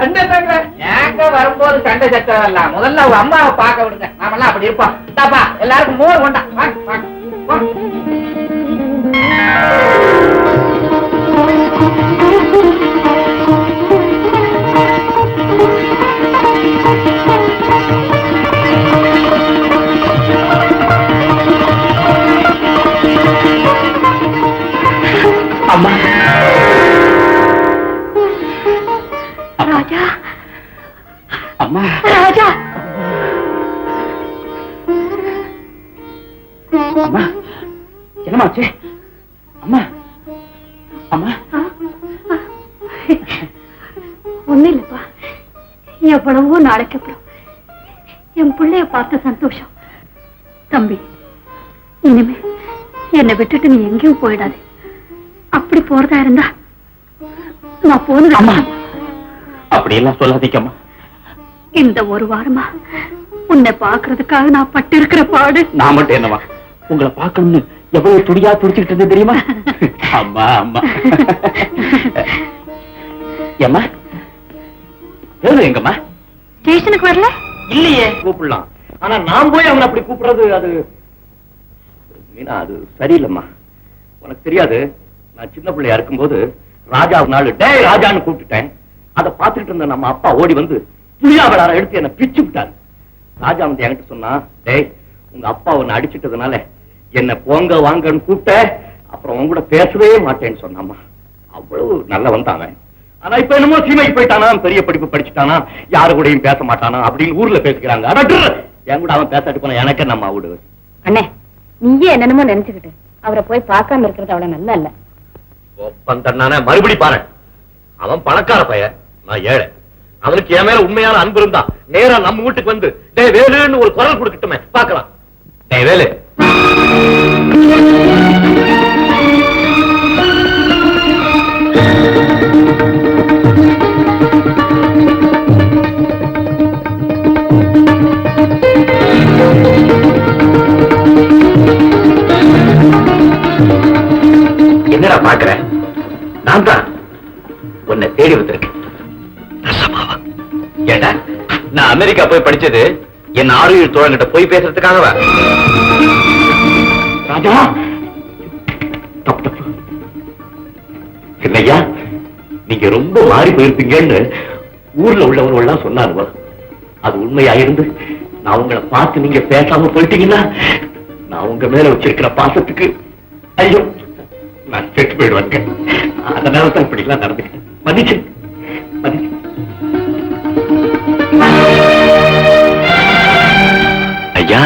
சண்டை ஏங்க வரும்போது சண்டை சட்டம் எல்லாம் முதல்ல அவங்க அம்மாவை பார்க்க விடுங்க. நாமெல்லாம் அப்படி இருப்போம். தாப்பா எல்லாருக்கும் மோர் கொண்டா. அம்மா ராஜா, அம்மா ராஜா, அம்மா என்னமாச்சு? அம்மா அம்மா ஒண்ணு இல்லப்பா. எவ்வளவோ நாளைக்கு அப்புறம் என் பிள்ளைய பார்த்த சந்தோஷம். தம்பி, இனிமே என்னை விட்டுட்டு நீ எங்கேயும் போயிடாது. அப்படி போறதா இருந்தா நான் போனது. அம்மா அப்படியெல்லாம் சொல்லாதீங்கம்மா. இந்த ஒரு வாரமா உன்னை பாக்குறதுக்காக நான் பட்டு இருக்கிற பாடு. நான் மட்டும் என்னவா உங்களை பார்க்கணும்னு எவ்வளவு துடியா துடிச்சுக்கிட்டு இருந்தது தெரியுமா? அம்மா அம்மா ஏம்மா எங்கம்மா? ஸ்டேஷனுக்கு வரல? இல்லையே, கூப்பிடலாம். ஆனா நான் போய் அவனை அப்படி கூப்பிடுறது அது மீனா அது சரியில்லைம்மா. உனக்கு தெரியாது, நான் சின்ன பிள்ளையா இருக்கும்போது ராஜா ஒரு நாள் டே ராஜான்னு கூப்பிட்டுட்டேன். அதை பார்த்துட்டு இருந்த நம்ம அப்பா ஓடி வந்து புளியா விளாட எடுத்து என்ன பிச்சு விட்டாரு. ராஜா வந்து என்கிட்ட சொன்னா, டேய் உங்க அப்பா உன்னை அடிச்சிட்டதுனால என்ன போங்க வாங்கன்னு கூப்பிட்ட, அப்புறம் உங்க கூட பேசவே மாட்டேன்னு சொன்னாமா. அவ்வளவு நல்ல வந்தாங்க. ஆனா இப்ப என்னமோ சீமைக்கு போயிட்டானா, பெரிய படிப்பு படிச்சுட்டானா, யாரு கூடயும் பேச மாட்டானா அப்படின்னு ஊர்ல பேசிக்கிறாங்க. என் கூட அவன் பேசாட்டு போனா எனக்கு நம்ம விடு. அண்ணே, நீயே என்னென்னமோ நினைச்சுக்கிட்டு அவரை போய் பார்க்காம இருக்கிறது அவ்வளவு நல்லா இல்ல. ஒப்பந்தண்ணானே மறுபடி பாரு. அவன் பணக்கார பையன், நான் ஏழை. அவனுக்கு என் மேல உண்மையான அன்பு இருந்தா நேரா நம்ம வீட்டுக்கு வந்து டே வேலுன்னு ஒரு குரல் கொடுக்கட்டுமே, பார்க்கலாம். டே வேலு, என்னடா பாக்குற? நான் தான் உன்னை தேடி வந்திருக்கேன். ஏண்டா, நான் அமெரிக்கா போய் படிச்சது என் ஆறுயிர் தோழங்கிட்ட போய் பேசுறதுக்காகவா? ராஜா, என்னையா நீங்க ரொம்ப மாறி போயிருப்பீங்கன்னு ஊர்ல உள்ளவர்கள் சொன்னாருவா. அது உண்மையாயிருந்து நான் உங்களை பார்த்து நீங்க பேசாம போயிட்டீங்கன்னா நான் உங்க மேல வச்சிருக்கிற பாசத்துக்கு ஐயோ நான் செட்டு போயிடுவாங்க. அதனால தான் இப்படி எல்லாம் நடந்துக்கிட்டேன். மன்னிச்சு மன்னிச்சு. ஐயா,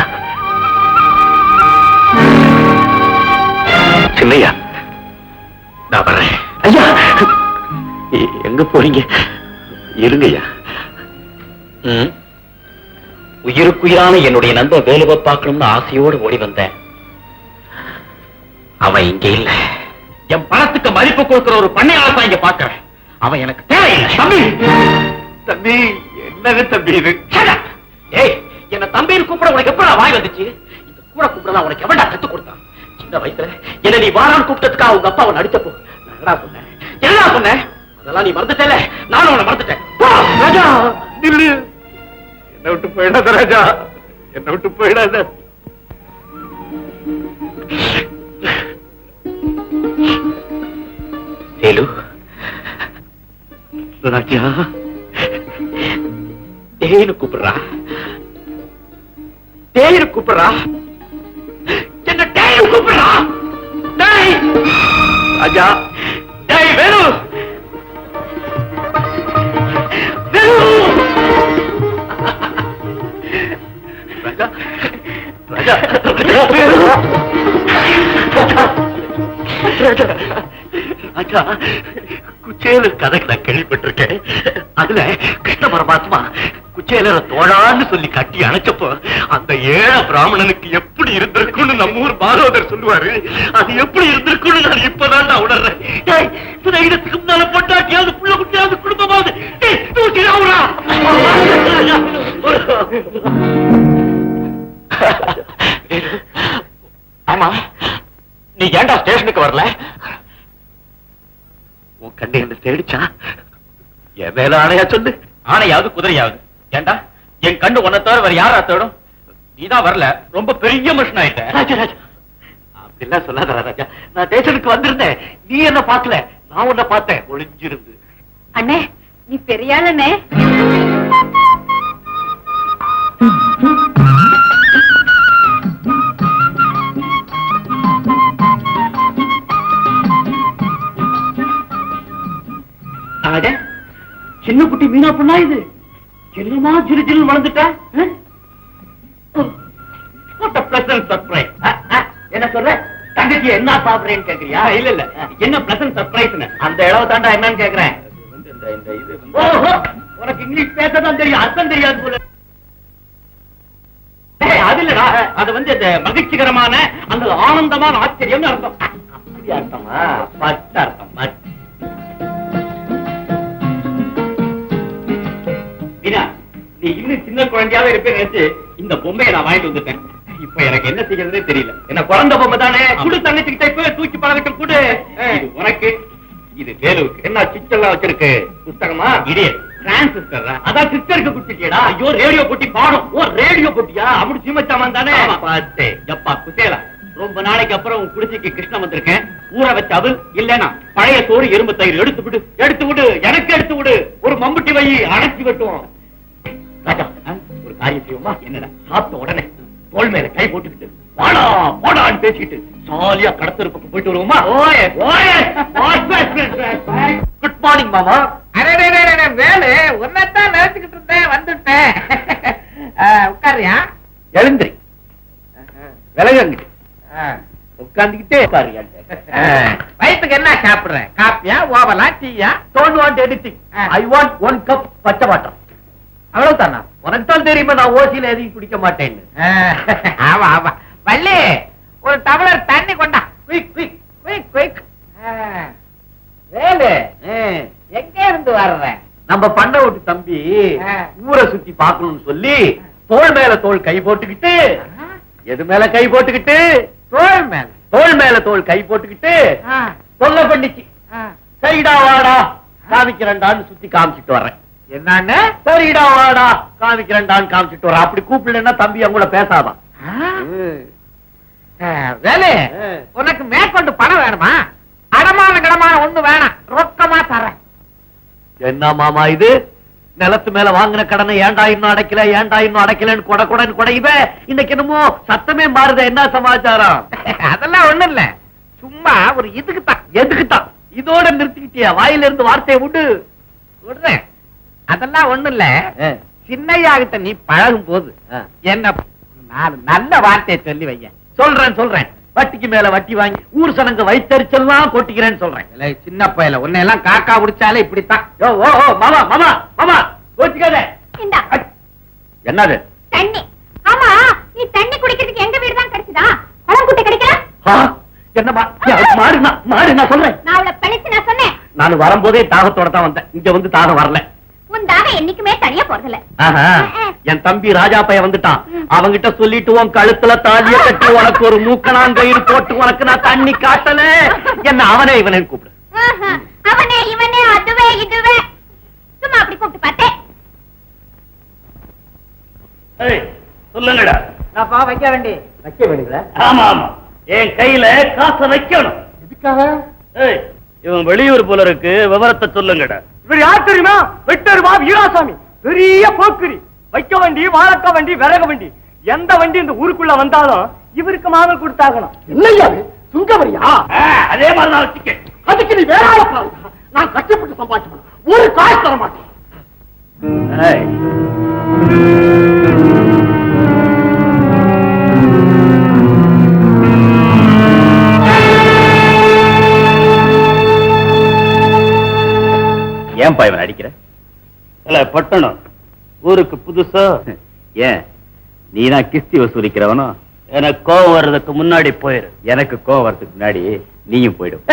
சின்னையா, நான் வர்றேன். ஐயா, எங்க போறீங்க? இருங்கய்யா. உயிருக்குயிரான என்னுடைய நண்பன் வேலுவை பார்க்கணும்னு ஆசையோடு ஓடி வந்தேன். அவன் இங்க இல்ல. என் பணத்துக்கு மதிப்பு கொடுக்கிற ஒரு பண்ணையாளர் தான் இங்க பார்க்கிறேன். அவன் எனக்கு தேவையில்லை. தம்பி, தம்பி, என்னது தம்பி இது? ஏய், என்ன தம்பின்னு கூப்பிட உனக்கு எப்படா வாய் வந்துச்சு? இந்த கூட கூப்பிடலாம் உனக்கு எவடா கத்து கொடுத்தான்? சின்ன வயசுல என்ன நீ வாரான்னு கூப்பிட்டதுக்காக உங்க அப்பா அவன் அடிச்சப்போ என்னடா சொன்னேன்? என்னடா சொன்னேன்? அதெல்லாம் நீ மறந்துட்டல, நானும் உன்னை மறந்துட்டேன். ராஜா, நில்லு. என்ன விட்டு போயிடாத ராஜா, என்ன விட்டு போயிடாத. வேலு, ராஜா தேனு கூப்பிடுறா, தேனு கூப்பிடுறா, என்ன தேனு கூப்பிடுறா. டேய் ராஜா, டேய் வேலு, வேலு. ராஜா, ராஜா, ராஜா, ராஜா, குச்சேலர் கதை நான் கேள்விப்பட்டிருக்கேன். அதுல கிருஷ்ண பரமாத்மா குச்சேலரை தோழான்னு சொல்லி கட்டி அணைச்சப்போ அந்த ஏழை பிராமணனுக்கு எப்படி இருந்திருக்குன்னு நம்ம ஊர் பாகவதர் சொல்லுவாரு. அது எப்படி இருந்திருக்குன்னு நான் இப்பதான் நான் உணர்றேன். சிறையிடத்துக்கு முன்னால பொட்டாட்டியாவது புள்ள குட்டியாவது குடும்பமாவது தூக்கி ஆகுறா. ஆமா, நீ ஏன்டா ஸ்டேஷனுக்கு வரல? உன் கண்ணு என்ன தேடிச்சா? என் மேல ஆணையா சொல்லு. ஆனையாவது குதிரையாவது. ஏண்டா என் கண்ணு உன்னை தவிர வேற யாரா தேடும்? நீதான் வரல, ரொம்ப பெரிய மனுஷன் ஆயிட்ட. அப்படிலாம் சொல்லாத ராஜா. நான் ஸ்டேஷனுக்கு வந்திருந்தேன், நீ என்ன பார்க்கல, நான் உன்னை பார்த்தேன் ஒளிஞ்சிருந்து. அண்ணே நீ பெரிய ஆளுண்ணே. சின்ன குட்டி மீனா பொண்ணா இது? செல்லுமா சிறு சிறு வளர்ந்துட்டா? சர்ப்ரைஸ். என்ன சொல்ற? தங்கச்சி என்ன சாப்பிடுறேன்னு கேக்குறியா? இல்ல இல்ல, என்ன பிளசன்ட் சர்ப்ரைஸ்? அந்த இளவு தாண்டா என்னன்னு கேக்குறேன். உனக்கு இங்கிலீஷ் பேசதான் தெரியும், அர்த்தம் தெரியாது போல. அது இல்லடா, அது இந்த மகிழ்ச்சிகரமான அந்த ஆனந்தமான ஆச்சரியம் அர்த்தம். அப்படி அர்த்தமா? பட்ட அர்த்தம். நீ இன்னும் சின்ன குழந்தையாவே இருப்பேன்னு நினைச்சு இந்த பொம்மையை நான் வாங்கிட்டு வந்துட்டேன். இப்ப எனக்கு என்ன செய்யறதே தெரியல. என்ன குழந்தை பொம்மை தானே, குடு தங்கச்சிக்கிட்ட இப்ப தூக்கி பழகட்டும், குடு. இது உனக்கு, இது வேலுவுக்கு. என்ன சிச்செல்லாம் வச்சிருக்கு? புத்தகமா? இடியே டிரான்சிஸ்டர். அதான் சிஸ்டருக்கு குட்டிட்டியடா. ஐயோ ரேடியோ போட்டி பாடும். ஓ ரேடியோ போட்டியா? அப்படி சிமச்சாமன் தானே. பார்த்தே எப்பா குசேலா, ரொம்ப நாளைக்கு அப்புறம் உன் குடிசைக்கு கிருஷ்ணன் வந்திருக்கேன். ஊற வச்ச அவள் இல்லன்னா பழைய சோறு எறும்பு தயிர் எடுத்து விடு, எடுத்து விடு, எனக்கு எடுத்து விடு. ஒரு மம்புட்டி வை, அடைச்சி வெட்டுவோம். ராஜா ஒரு காரியம் செய்வோமா? என்னடா, சாப்பிட்ட உடனே தோள் மேல கை போட்டுக்கிட்டு வாடா போடான்னு பேசிக்கிட்டு ஜாலியா கடத்தரு பக்கம் போயிட்டு வருவோமா? குட் மார்னிங் மாமா. வேலு உன்னதான் நினைச்சுக்கிட்டு இருந்தேன், வந்துட்டேன். உட்காரியா? எழுந்திரி, விலகங்க, உட்கார்ந்துகிட்டே பாருங்க. வயிற்றுக்கு என்ன சாப்பிடுறேன்? காப்பியா, ஓவலா, டீயா? Don't want anything. I want 1 cup பச்சை வாட்டர். அவ்வளவுதானா? உனக்கு தான் தெரியுமா நான் ஓசியில எதையும் குடிக்க மாட்டேன்னு. ஆமா ஆமா. வள்ளி ஒரு டம்ளர் தண்ணி கொண்டா. Quick quick quick quick. Velu எங்க இருந்து வர்ற? நம்ம பண்ண விட்டு தம்பி ஊரை சுத்தி பாக்கணும்னு சொல்லி தோள் மேல தோள் கை போட்டுக்கிட்டு, எது மேல கை போட்டுக்கிட்டு? தோள் மேல தோள் மேல தோள் கை போட்டுக்கிட்டு சொல்ல பண்ணிச்சு, சரிடா வாடா காமிக்கிறேன்டான்னு சுத்தி காமிச்சிட்டு வர்றேன். என்னன்னு? சரிடா வாடா காமிக்கிறேன்டான்னு காமிச்சிட்டு வர்றேன். அப்படி கூப்பிடலன்னா தம்பி அவங்க பேசாதான். வேலு உனக்கு மேற்கொண்டு பணம் வேணுமா? அடமான கடமான ஒண்ணு வேணாம், ரொக்கமா தரேன். என்ன மாமா இது? நிலத்து மேல வாங்கின கடனை ஏண்டா இன்னும் அடைக்கல, ஏண்டா இன்னும் அடைக்கலன்னு கொட கொடன்னு கொடையுவே. இன்னைக்கு என்னமோ சத்தமே மாறுத, என்ன சமாச்சாரம்? அதெல்லாம் ஒண்ணு இல்ல, சும்மா ஒரு இதுக்குத்தான். எதுக்குத்தான்? இதோட நிறுத்திக்கிட்டியா? வாயில இருந்து வார்த்தையை விடு. விடுறேன். அதெல்லாம் ஒண்ணு இல்ல, சின்னையா கிட்ட நீ பழகும் போது என்ன நான் நல்ல வார்த்தையை சொல்லி வைய. சொல்றேன் சொல்றேன். வட்டிக்கு மேல வட்டி வாங்கி ஊர் சனங்க வைத்தறிச்செல்லாம் கொட்டிக்கிறேன்னு சொல்றேன். சின்ன பையல உன்னை எல்லாம் காக்கா குடிச்சாலே இப்படித்தான். மாமா மாமா மாமா கோச்சிக்காத. என்னது? தண்ணி. ஆமா, நீ தண்ணி குடிக்கிறதுக்கு எங்க வீடு தான் கிடைச்சதா? குளம் குட்டை கிடைக்கல? என்ன மாறுனா மாறு, நான் சொல்றேன். நான் அவளை பழிச்சு நான் சொன்னேன். நான் வரும்போதே தாகத்தோட தான் வந்தேன், இங்க வந்து தாகம் வரல. உன் தாகம் என்னைக்குமே தனியா போறதில்ல. என் தம்பி ராஜா பையன் வந்துட்டான், அவங்கிட்ட சொல்லிட்டு உன் கழுத்துல தாலிய கட்டி உனக்கு ஒரு மூக்கணாங்கயிறு போட்டு உனக்கு நான் தண்ணி காட்டல. என்ன அவனே இவனே கூப்பிடு. அவனே இவனே அதுவே இதுவே சும்மா அப்படி கூப்பிட்டு பார்த்தேன். சொல்லுங்கடா. நான் வைக்க வேண்டுங்களா? ஆமா ஆமா, என் கையில காசை வைக்கணும். எதுக்காக? இவன் வெளியூர் போல இருக்கு, விவரத்தை சொல்லுங்கடா. இவர் யார் தெரியுமா? வெட்டருவா வீராசாமி, பெரிய போக்கிரி. வைக்க வண்டி, வாழக்க வண்டி, விறக வண்டி, எந்த வண்டி இந்த ஊருக்குள்ள வந்தாலும் இவருக்கு மாதம் கொடுத்தாகணும். இல்லையா சுங்கவரியா? அதே மாதிரி நான் வச்சுக்கேன். அதுக்கு நீ வேற ஆள பாரு. நான் கஷ்டப்பட்டு சம்பாதிச்சு ஒரு காசு தர மாட்டேன். ஏன்பா இவன் அடிக்கிற? இல்ல பட்டணம் ஊருக்கு புதுசா? ஏன் நீதான் கிஸ்தி வசூலிக்கிறவனோ? எனக்கு கோவம் வர்றதுக்கு முன்னாடி போயிரு. எனக்கு கோவம் வர்றதுக்கு முன்னாடி நீயும் போயிடும்.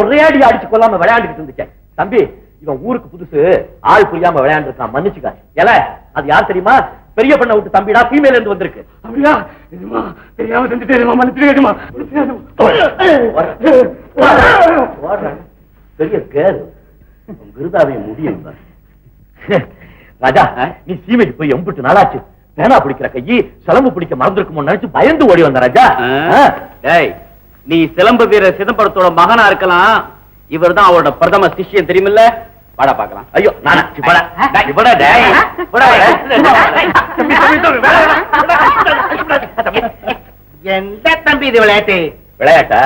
ஒரே அடி அடிச்சு கொள்ளாம விளையாண்டுட்டு இருந்துச்சேன் தம்பி. இவன் ஊருக்கு புதுசு, ஆள் புரியாம விளையாண்டு இருக்கான், மன்னிச்சுக்க. ஏல அது யார் தெரியுமா? பெரிய பண்ண விட்டு தம்பிடா, ஃபீமேல இருந்து வந்திருக்கு. அப்படியா? தெரியாம செஞ்சுட்டேன், மன்னிச்சுக்கேமா. பெரிய கேர் விருதாவே முடியும். ராஜா, நீ சீமைக்கு போய் எம்பிட்டு நாளாச்சு. பேனா பிடிக்கிற கையி சிலம்பு பிடிக்க மறந்துருக்குமோ நினைச்சு பயந்து ஓடி வந்த ராஜா. நீ சிலம்பு வீரர் சிதம்பரத்தோட மகனா இருக்கலாம், இவர் தான் அவரோட பிரதம சிஷ்யன், தெரியுமில்ல? வாடா பாக்கலாம். ஐயோ நானா? எந்த தம்பி இது விளையாட்டு? விளையாட்டா?